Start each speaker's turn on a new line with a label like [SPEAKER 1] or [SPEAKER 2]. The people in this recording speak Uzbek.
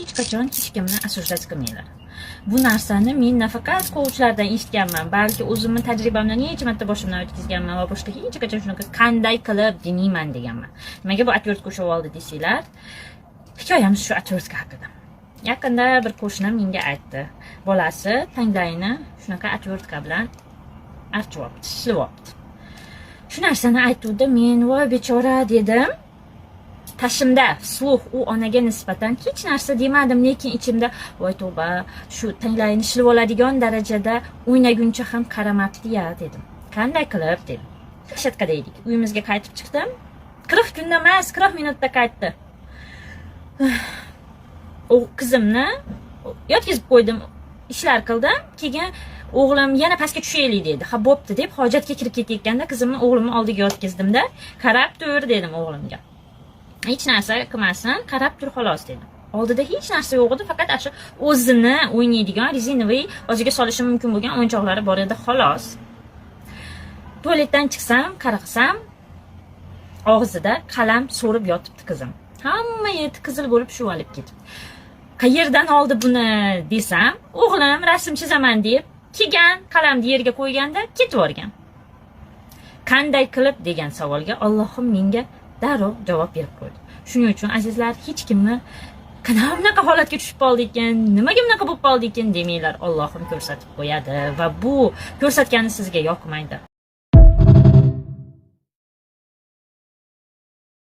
[SPEAKER 1] Hech qachon hech kimni assotsiatsiya qilmanglar. Bu narsani men nafaqat coachlardan eshitganman, balki o'zimni tajribamdan necha marta boshimdan o'tkazganman va boshqa hech qachon shunaqa qanday qilib denayman deganman. Nimaga bu отвертка ushlab oldi desanglar, hikoyamiz shu отвертка haqida. Yaqinda bir qo'shnim menga aytdi. Bolasi tanglayini shunaqa отвертка bilan archivyapti, shilyapti. Shu narsani aytuvdi, men voy bechora dedim. Tashimda vslux u onaga nisbatan hech narsa demadim, lekin ichimda voy tavba, shu tanglayini shilib oladigan darajada o'ynaguncha ham qaramabdi-ya dedim. Qanday qilib dedim. Shaqqa deydik. Uyimizga qaytib chiqdim. 40 kunda emas, 40 minutda qaytdi. O qizimni yotkizib qo'ydim, ishlar qildim. Keyin o'g'lim yana pastga tushaylik dedi. Ha bo'pti deb hojatga kirib ketayotganda qizimni o'g'limni oldiga yotkizdim-da, qarab tur dedim o'g'limga. Hech narsa qilmasin, qarab tur xolos dedim. Oldida hech narsa yo'q edi, faqat shu o'zini o'ynaydigan rezinoviy o'ziga solishi mumkin bo'lgan o'yinchoqlari bor edi, xolos. Tualetdan chiqsam, qarasam, og'zida qalam so'rib yotibdi qizim. Hamma yeri qizil bo'lib shuvalib ketibdi. Qayerdan oldi buni desam, o'g'lim rasm chizaman deb kelgan qalamni yerga qo'yganda ketib o'rgan. Qanday qilib degan savolga Allohim menga darrov javob berib qo'ydi. Shuning uchun azizlar, hech kimni qanaqa bunaqa holatga tushib qoldi ekan, nimaga bunaqa bo'lib qoldi ekan demanglar, Allohim ko'rsatib qo'yadi va bu ko'rsatgani sizga yoqmaydi.